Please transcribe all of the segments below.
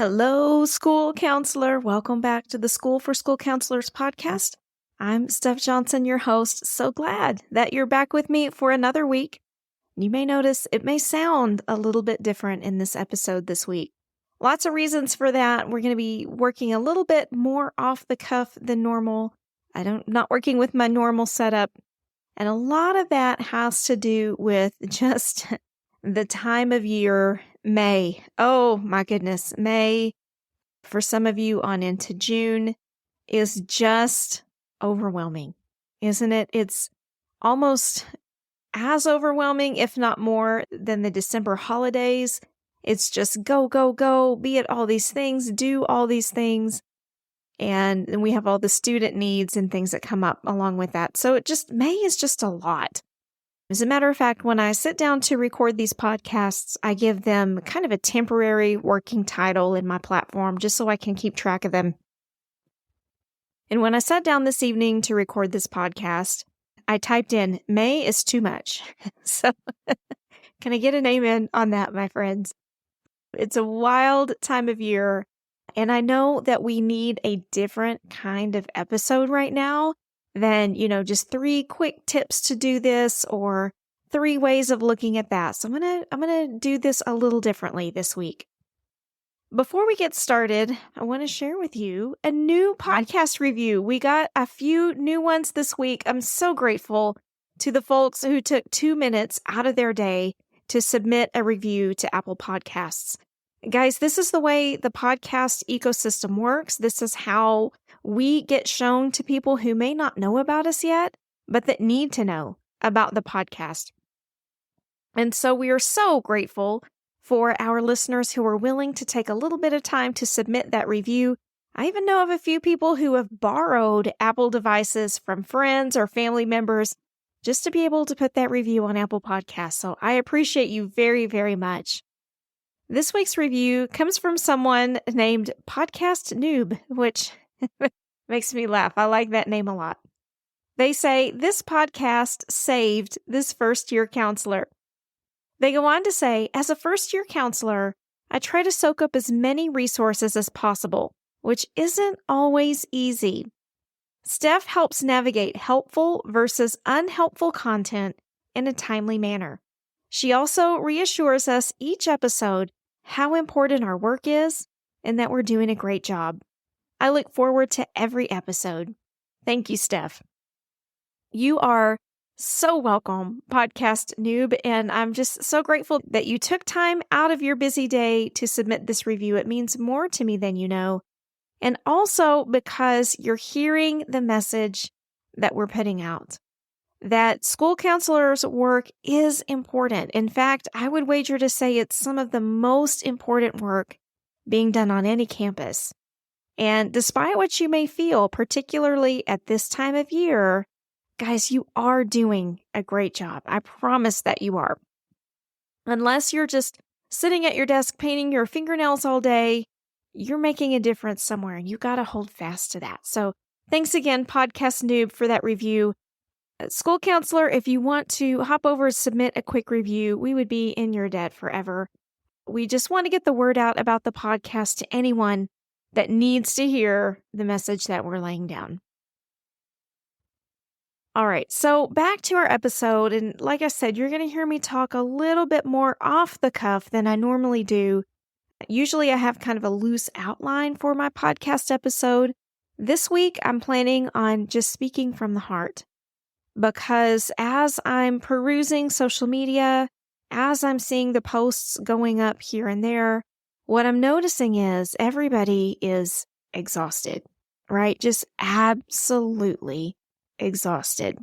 Hello, school counselor. Welcome back to the School for School Counselors podcast. I'm Steph Johnson, your host. So glad that you're back with me for another week. You may notice it may sound a little bit different in this episode this week. Lots of reasons for that. We're going to be working a little bit more off the cuff than normal. Not working with my normal setup. And a lot of that has to do with just the time of year, May. Oh my goodness, May, for some of you on into June, is just overwhelming, isn't it? It's almost as overwhelming, if not more, than the December holidays. It's just go, go, go, be at all these things, do all these things. And then we have all the student needs and things that come up along with that. So May is just a lot. As a matter of fact, when I sit down to record these podcasts, I give them kind of a temporary working title in my platform just so I can keep track of them. And when I sat down this evening to record this podcast, I typed in, May is too much. So can I get an amen on that, my friends? It's a wild time of year, and I know that we need a different kind of episode right now than, just 3 quick tips to do this or 3 ways of looking at that. So I'm going to do this a little differently this week. Before we get started, I want to share with you a new podcast review. We got a few new ones this week. I'm so grateful to the folks who took 2 minutes out of their day to submit a review to Apple Podcasts. Guys, this is the way the podcast ecosystem works. This is how we get shown to people who may not know about us yet, but that need to know about the podcast. And so we are so grateful for our listeners who are willing to take a little bit of time to submit that review. I even know of a few people who have borrowed Apple devices from friends or family members just to be able to put that review on Apple Podcasts. So I appreciate you very, very much. This week's review comes from someone named Podcast Noob, which makes me laugh. I like that name a lot. They say, this podcast saved this first-year counselor. They go on to say, as a first-year counselor, I try to soak up as many resources as possible, which isn't always easy. Steph helps navigate helpful versus unhelpful content in a timely manner. She also reassures us each episode how important our work is and that we're doing a great job. I look forward to every episode. Thank you, Steph. You are so welcome, Podcast Noob, and I'm just so grateful that you took time out of your busy day to submit this review. It means more to me than you know, and also because you're hearing the message that we're putting out, that school counselors' work is important. In fact, I would wager to say it's some of the most important work being done on any campus. And despite what you may feel, particularly at this time of year, guys, you are doing a great job. I promise that you are. Unless you're just sitting at your desk painting your fingernails all day, you're making a difference somewhere, and you got to hold fast to that. So thanks again, Podcast Noob, for that review. School counselor, if you want to hop over and submit a quick review, we would be in your debt forever. We just want to get the word out about the podcast to anyone that needs to hear the message that we're laying down. All right, so back to our episode. And like I said, you're going to hear me talk a little bit more off the cuff than I normally do. Usually I have kind of a loose outline for my podcast episode. This week, I'm planning on just speaking from the heart. Because as I'm perusing social media, as I'm seeing the posts going up here and there, what I'm noticing is everybody is exhausted, right? Just absolutely exhausted.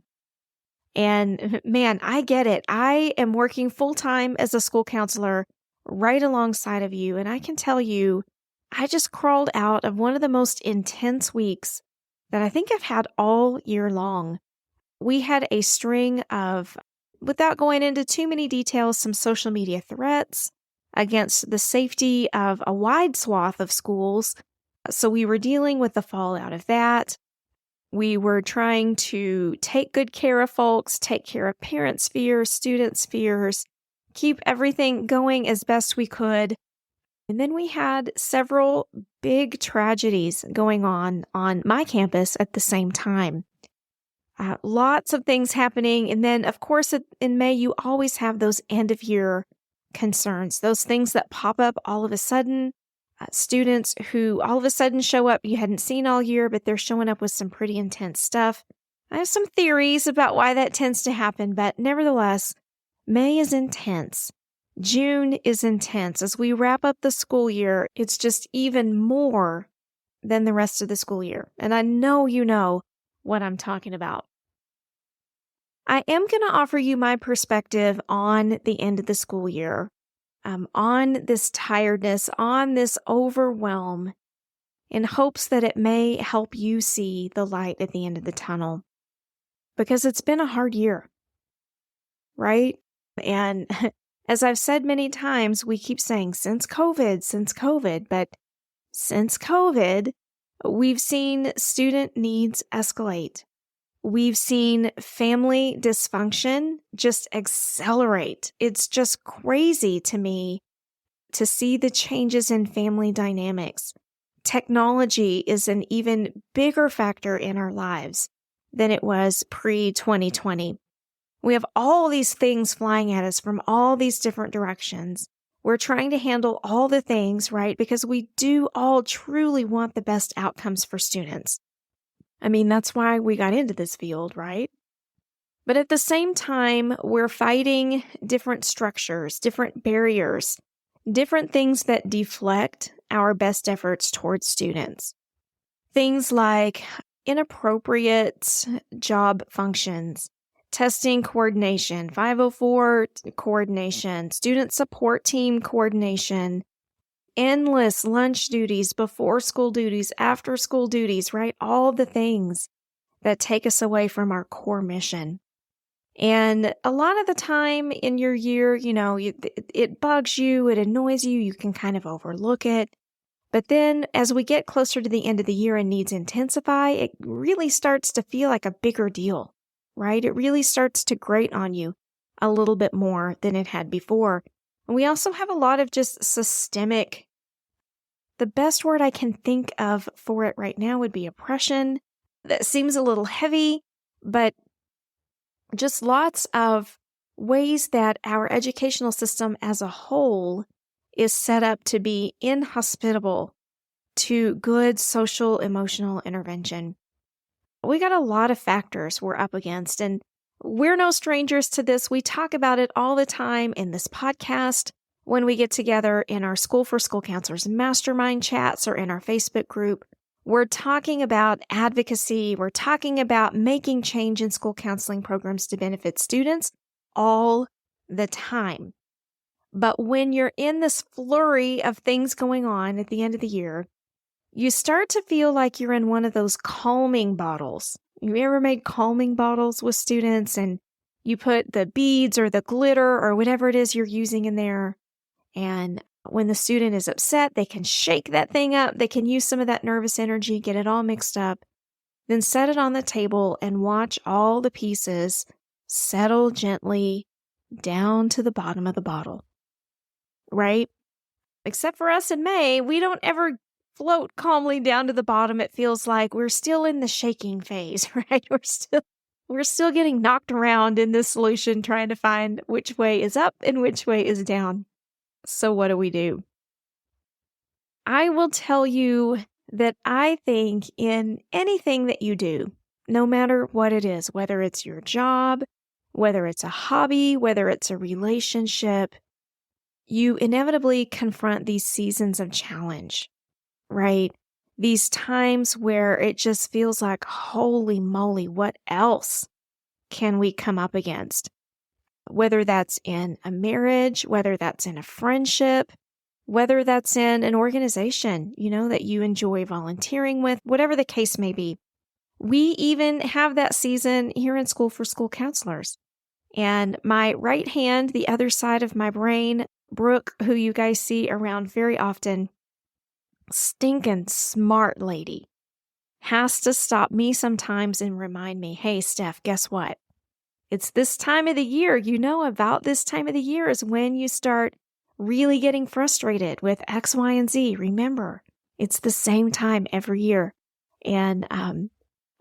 And man, I get it. I am working full-time as a school counselor right alongside of you. And I can tell you, I just crawled out of one of the most intense weeks that I think I've had all year long. We had a string of, without going into too many details, some social media threats against the safety of a wide swath of schools. So we were dealing with the fallout of that. We were trying to take good care of folks, take care of parents' fears, students' fears, keep everything going as best we could. And then we had several big tragedies going on my campus at the same time. Lots of things happening. And then, of course, in May, you always have those end of year concerns, those things that pop up all of a sudden. Students who all of a sudden show up you hadn't seen all year, but they're showing up with some pretty intense stuff. I have some theories about why that tends to happen, but nevertheless, May is intense. June is intense. As we wrap up the school year, it's just even more than the rest of the school year. And I know you know what I'm talking about. I am going to offer you my perspective on the end of the school year, on this tiredness, on this overwhelm, in hopes that it may help you see the light at the end of the tunnel. Because it's been a hard year, right? And as I've said many times, we keep saying since COVID, but since COVID, we've seen student needs escalate. We've seen family dysfunction just accelerate. It's just crazy to me to see the changes in family dynamics. Technology is an even bigger factor in our lives than it was pre-2020. We have all these things flying at us from all these different directions. We're trying to handle all the things, right? Because we do all truly want the best outcomes for students. I mean, that's why we got into this field, right? But at the same time, we're fighting different structures, different barriers, different things that deflect our best efforts towards students. Things like inappropriate job functions, testing coordination, 504 coordination, student support team coordination, endless lunch duties, before school duties, after school duties, right? All the things that take us away from our core mission. And a lot of the time in your year, it bugs you, it annoys you, you can kind of overlook it. But then as we get closer to the end of the year and needs intensify, it really starts to feel like a bigger deal, right? It really starts to grate on you a little bit more than it had before. And we also have a lot of just systemic, the best word I can think of for it right now would be oppression. That seems a little heavy, but just lots of ways that our educational system as a whole is set up to be inhospitable to good social emotional intervention. We got a lot of factors we're up against, and we're no strangers to this. We talk about it all the time in this podcast, when we get together in our School for School Counselors Mastermind chats or in our Facebook group. We're talking about advocacy. We're talking about making change in school counseling programs to benefit students all the time. But when you're in this flurry of things going on at the end of the year, you start to feel like you're in one of those calming bottles. You ever made calming bottles with students and you put the beads or the glitter or whatever it is you're using in there, and when the student is upset, they can shake that thing up. They can use some of that nervous energy, get it all mixed up, then set it on the table and watch all the pieces settle gently down to the bottom of the bottle, right? Except for us in May, we don't ever float calmly down to the bottom. It feels like we're still in the shaking phase, right? We're still getting knocked around in this solution, trying to find which way is up and which way is down. So what do? I will tell you that I think in anything that you do, no matter what it is, whether it's your job, whether it's a hobby, whether it's a relationship, you inevitably confront these seasons of challenge, right? These times where it just feels like, holy moly, what else can we come up against? Whether that's in a marriage, whether that's in a friendship, whether that's in an organization, that you enjoy volunteering with, whatever the case may be. We even have that season here in School for School Counselors. And my right hand, the other side of my brain, Brooke, who you guys see around very often, stinking smart lady, has to stop me sometimes and remind me, hey, Steph, guess what? It's this time of the year, about this time of the year is when you start really getting frustrated with X, Y, and Z, remember, it's the same time every year. And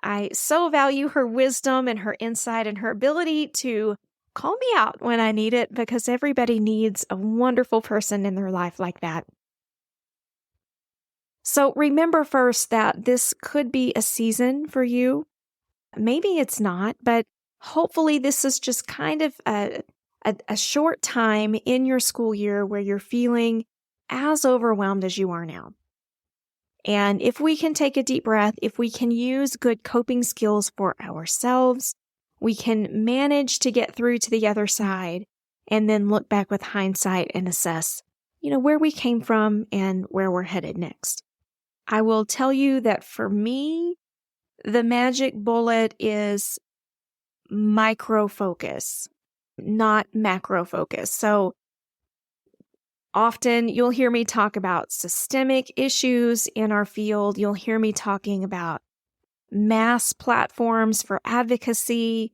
I so value her wisdom and her insight and her ability to call me out when I need it, because everybody needs a wonderful person in their life like that. So remember first that this could be a season for you. Maybe it's not, but hopefully this is just kind of a short time in your school year where you're feeling as overwhelmed as you are now. And if we can take a deep breath, if we can use good coping skills for ourselves, we can manage to get through to the other side and then look back with hindsight and assess, where we came from and where we're headed next. I will tell you that for me, the magic bullet is micro focus, not macro focus. So often you'll hear me talk about systemic issues in our field. You'll hear me talking about mass platforms for advocacy,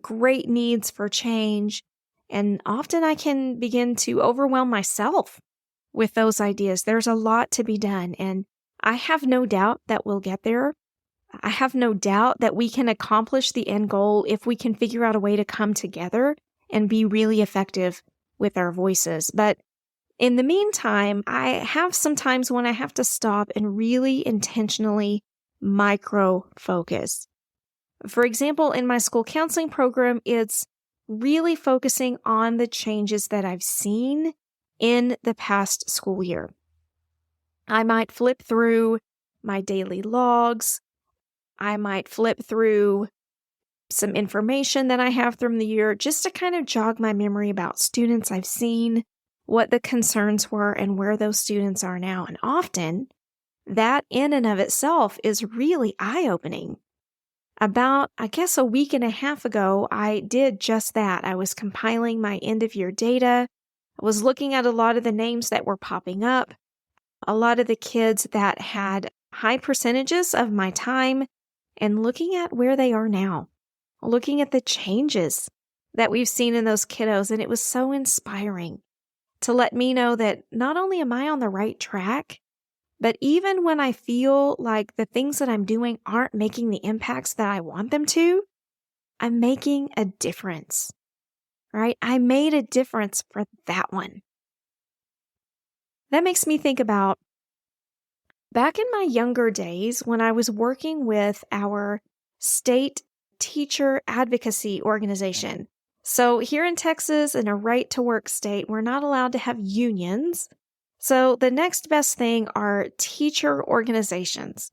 great needs for change. And often I can begin to overwhelm myself with those ideas. There's a lot to be done. And I have no doubt that we'll get there. I have no doubt that we can accomplish the end goal if we can figure out a way to come together and be really effective with our voices. But in the meantime, I have some times when I have to stop and really intentionally micro focus. For example, in my school counseling program, it's really focusing on the changes that I've seen in the past school year. I might flip through my daily logs. I might flip through some information that I have from the year just to kind of jog my memory about students I've seen, what the concerns were, and where those students are now. And often, that in and of itself is really eye-opening. About, a week and a half ago, I did just that. I was compiling my end-of-year data. I was looking at a lot of the names that were popping up, a lot of the kids that had high percentages of my time, and looking at where they are now, looking at the changes that we've seen in those kiddos. And it was so inspiring to let me know that not only am I on the right track, but even when I feel like the things that I'm doing aren't making the impacts that I want them to, I'm making a difference, right? I made a difference for that one. That makes me think about back in my younger days when I was working with our state teacher advocacy organization. So here in Texas, in a right-to-work state, we're not allowed to have unions. So the next best thing are teacher organizations.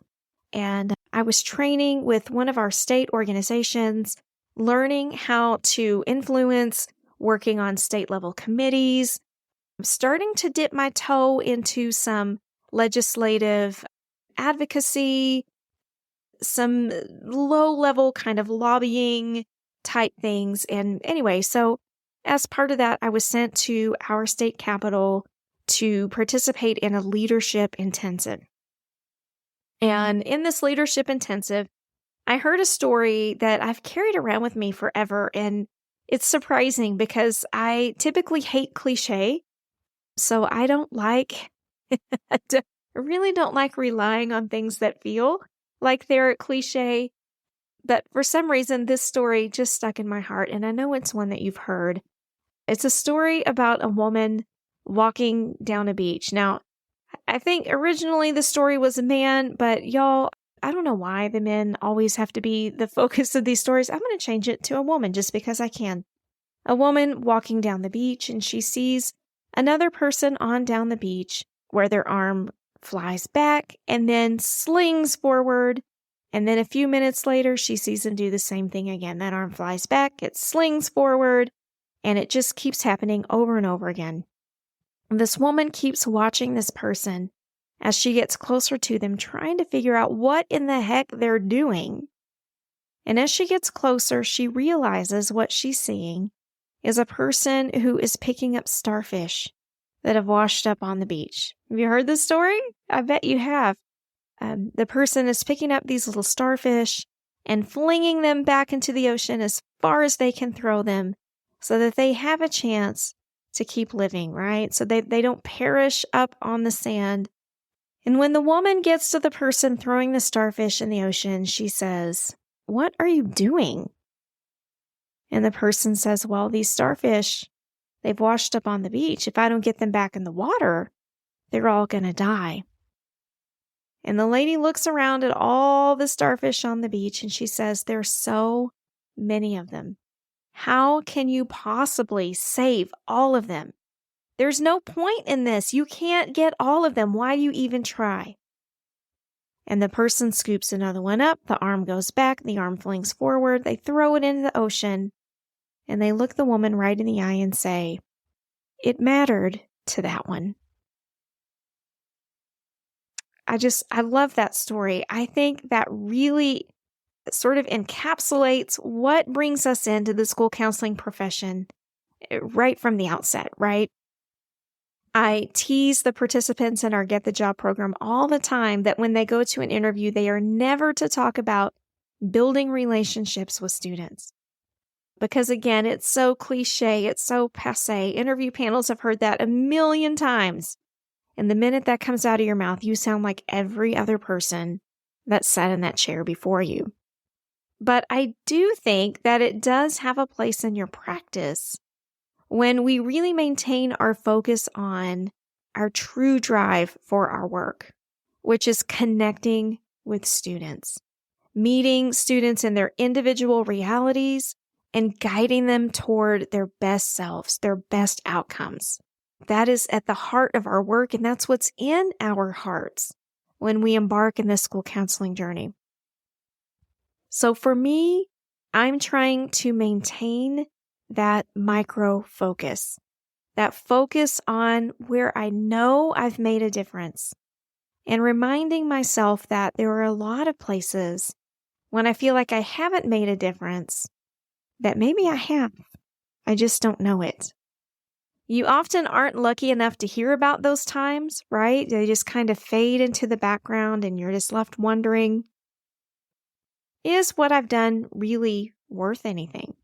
And I was training with one of our state organizations, learning how to influence, working on state-level committees, starting to dip my toe into some legislative advocacy, some low-level kind of lobbying type things. And anyway, so as part of that, I was sent to our state capitol to participate in a leadership intensive. And in this leadership intensive, I heard a story that I've carried around with me forever. And it's surprising because I typically hate cliche. So I don't like, I really don't like relying on things that feel like they're cliche. But for some reason, this story just stuck in my heart. And I know it's one that you've heard. It's a story about a woman walking down a beach. Now, I think originally the story was a man, but y'all, I don't know why the men always have to be the focus of these stories. I'm going to change it to a woman just because I can. A woman walking down the beach, and she sees another person on down the beach where their arm flies back and then slings forward. And then a few minutes later, she sees him do the same thing again. That arm flies back, it slings forward, and it just keeps happening over and over again. This woman keeps watching this person as she gets closer to them, trying to figure out what in the heck they're doing. And as she gets closer, she realizes what she's seeing is a person who is picking up starfish that have washed up on the beach. Have you heard this story? I bet you have. The person is picking up these little starfish and flinging them back into the ocean as far as they can throw them so that they have a chance to keep living, right? So they don't perish up on the sand. And when the woman gets to the person throwing the starfish in the ocean, she says, "What are you doing?" And the person says, "Well, these starfish, they've washed up on the beach. If I don't get them back in the water, they're all going to die." And the lady looks around at all the starfish on the beach and she says, "There's so many of them. How can you possibly save all of them? There's no point in this. You can't get all of them. Why do you even try?" And the person scoops another one up. The arm goes back. The arm flings forward. They throw it into the ocean. And they look the woman right in the eye and say, "It mattered to that one." I love that story. I think that really sort of encapsulates what brings us into the school counseling profession right from the outset, right? I tease the participants in our Get the Job program all the time that when they go to an interview, they are never to talk about building relationships with students. Because again, it's so cliche, it's so passé. Interview panels have heard that a million times. And the minute that comes out of your mouth, you sound like every other person that sat in that chair before you. But I do think that it does have a place in your practice when we really maintain our focus on our true drive for our work, which is connecting with students, meeting students in their individual realities, and guiding them toward their best selves, their best outcomes. That is at the heart of our work, and that's what's in our hearts when we embark in this school counseling journey. So for me, I'm trying to maintain that micro focus, that focus on where I know I've made a difference, and reminding myself that there are a lot of places when I feel like I haven't made a difference that maybe I have. I just don't know it. You often aren't lucky enough to hear about those times, right? They just kind of fade into the background and you're just left wondering, is what I've done really worth anything?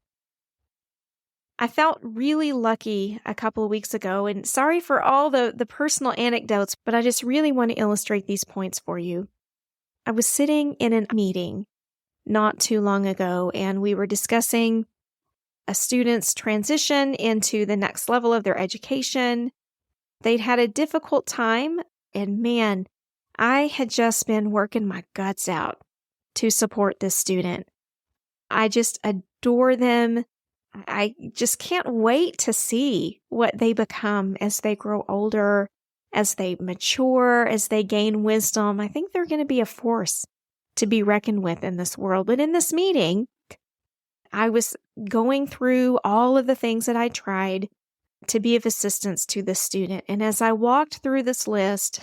I felt really lucky a couple of weeks ago, and sorry for all the personal anecdotes, but I just really want to illustrate these points for you. I was sitting in a meeting not too long ago, and we were discussing a student's transition into the next level of their education. They'd had a difficult time, and man, I had just been working my guts out to support this student. I just adore them. I just can't wait to see what they become as they grow older, as they mature, as they gain wisdom. I think they're going to be a force to be reckoned with in this world. But in this meeting, I was going through all of the things that I tried to be of assistance to this student. And as I walked through this list,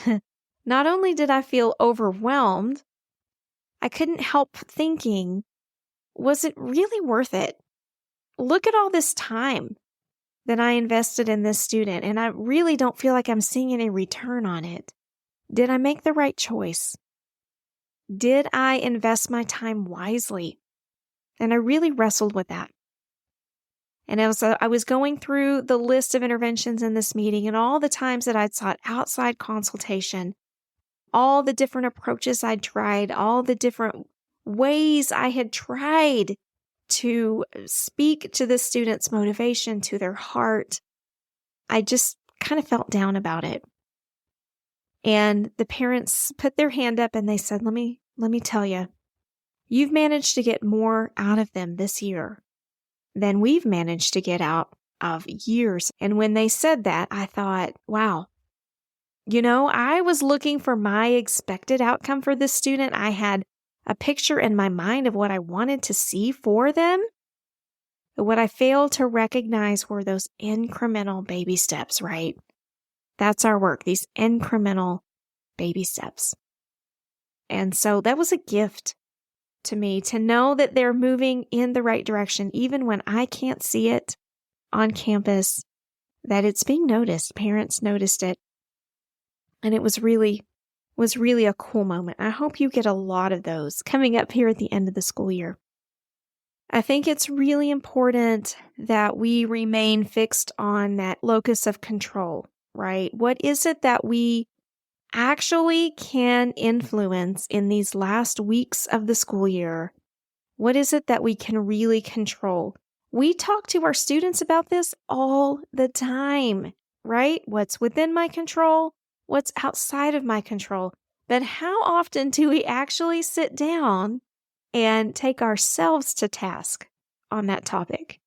not only did I feel overwhelmed, I couldn't help thinking, was it really worth it? Look at all this time that I invested in this student, and I really don't feel like I'm seeing any return on it. Did I make the right choice? Did I invest my time wisely? And I really wrestled with that. And as I was going through the list of interventions in this meeting and all the times that I'd sought outside consultation, all the different approaches I'd tried, all the different ways I had tried to speak to the student's motivation, to their heart, I just kind of felt down about it. And the parents put their hand up and they said, let me tell you, you've managed to get more out of them this year than we've managed to get out of years. And when they said that, I thought, wow, I was looking for my expected outcome for this student. I had a picture in my mind of what I wanted to see for them. But what I failed to recognize were those incremental baby steps, right? That's our work, these incremental baby steps. And so that was a gift to me to know that they're moving in the right direction, even when I can't see it on campus, that it's being noticed. Parents noticed it. And it was really a cool moment. I hope you get a lot of those coming up here at the end of the school year. I think it's really important that we remain fixed on that locus of control, right? What is it that we actually can influence in these last weeks of the school year? What is it that we can really control? We talk to our students about this all the time, right? What's within my control? What's outside of my control? But how often do we actually sit down and take ourselves to task on that topic,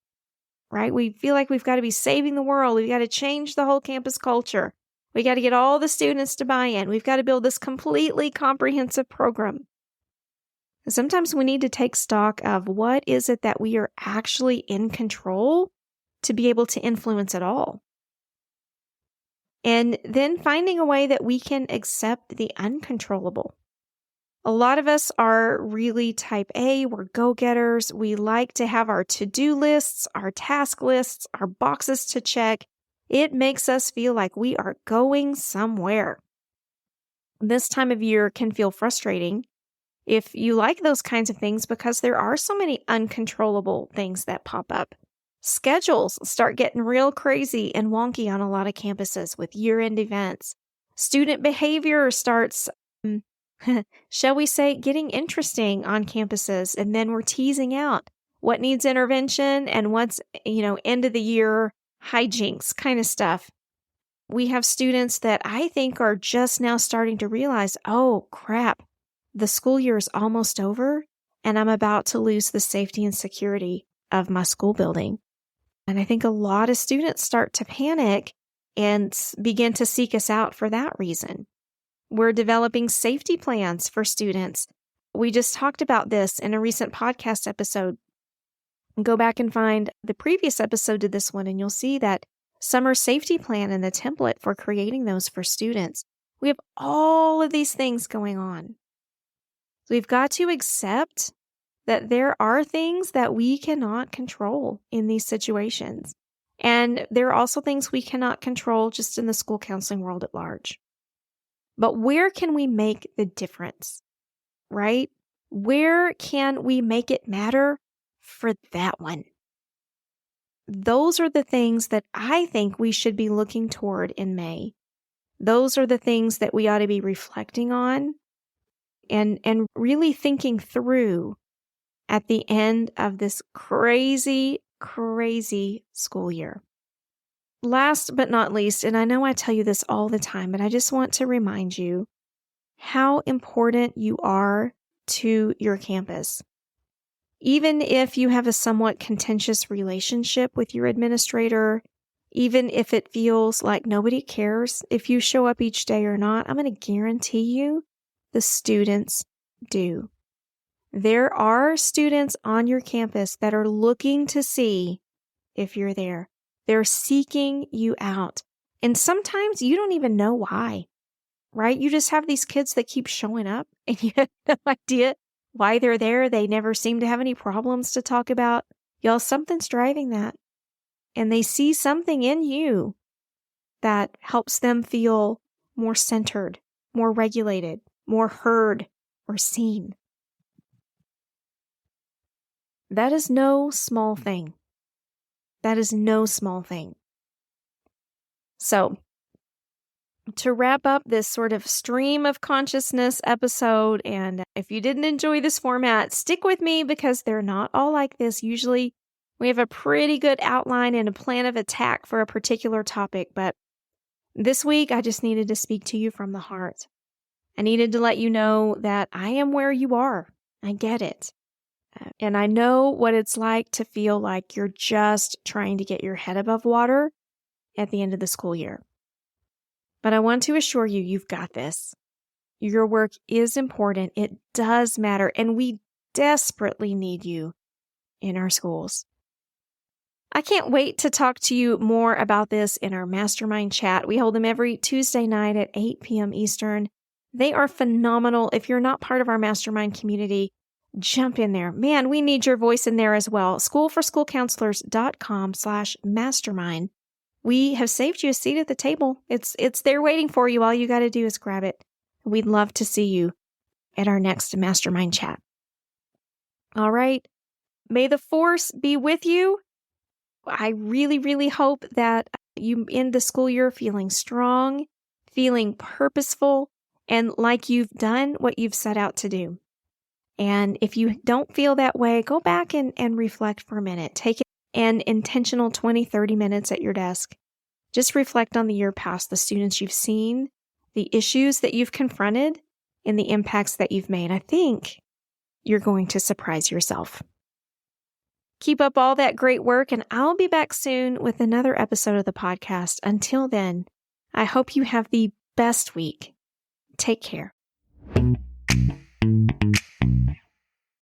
right? We feel like we've got to be saving the world. We've got to change the whole campus culture. We got to get all the students to buy in. We've got to build this completely comprehensive program. Sometimes we need to take stock of what is it that we are actually in control to be able to influence it all. And then finding a way that we can accept the uncontrollable. A lot of us are really type A. We're go-getters. We like to have our to-do lists, our task lists, our boxes to check. It makes us feel like we are going somewhere. This time of year can feel frustrating if you like those kinds of things because there are so many uncontrollable things that pop up. Schedules start getting real crazy and wonky on a lot of campuses with year-end events. Student behavior starts shall we say, getting interesting on campuses, and then we're teasing out what needs intervention and what's, end of the year hijinks kind of stuff. We have students that I think are just now starting to realize, oh crap, the school year is almost over and I'm about to lose the safety and security of my school building. And I think a lot of students start to panic and begin to seek us out for that reason. We're developing safety plans for students. We just talked about this in a recent podcast episode. Go back and find the previous episode to this one, and you'll see that summer safety plan and the template for creating those for students. We have all of these things going on. So we've got to accept that there are things that we cannot control in these situations. And there are also things we cannot control just in the school counseling world at large. But where can we make the difference, right? Where can we make it matter for that one? Those are the things that I think we should be looking toward in May. Those are the things that we ought to be reflecting on and really thinking through at the end of this crazy, crazy school year. Last but not least, and I know I tell you this all the time, but I just want to remind you how important you are to your campus. Even if you have a somewhat contentious relationship with your administrator, even if it feels like nobody cares if you show up each day or not, I'm going to guarantee you the students do. There are students on your campus that are looking to see if you're there. They're seeking you out. And sometimes you don't even know why, right? You just have these kids that keep showing up and you have no idea why they're there. They never seem to have any problems to talk about. Y'all, something's driving that. And they see something in you that helps them feel more centered, more regulated, more heard or seen. That is no small thing. That is no small thing. So, to wrap up this sort of stream of consciousness episode, and if you didn't enjoy this format, stick with me because they're not all like this. Usually, we have a pretty good outline and a plan of attack for a particular topic, but this week, I just needed to speak to you from the heart. I needed to let you know that I am where you are. I get it. And I know what it's like to feel like you're just trying to get your head above water at the end of the school year. But I want to assure you, you've got this. Your work is important. It does matter. And we desperately need you in our schools. I can't wait to talk to you more about this in our Mastermind chat. We hold them every Tuesday night at 8 p.m. Eastern. They are phenomenal. If you're not part of our Mastermind community, jump in there. Man, we need your voice in there as well. schoolforschoolcounselors.com/mastermind. We have saved you a seat at the table. It's there waiting for you. All you got to do is grab it. We'd love to see you at our next Mastermind chat. All right. may the force be with you. I really, really hope that you end the school year feeling strong, feeling purposeful, and like you've done what you've set out to do. And if you don't feel that way, go back and reflect for a minute. Take an intentional 20, 30 minutes at your desk. Just reflect on the year past, the students you've seen, the issues that you've confronted, and the impacts that you've made. I think you're going to surprise yourself. Keep up all that great work, and I'll be back soon with another episode of the podcast. Until then, I hope you have the best week. Take care.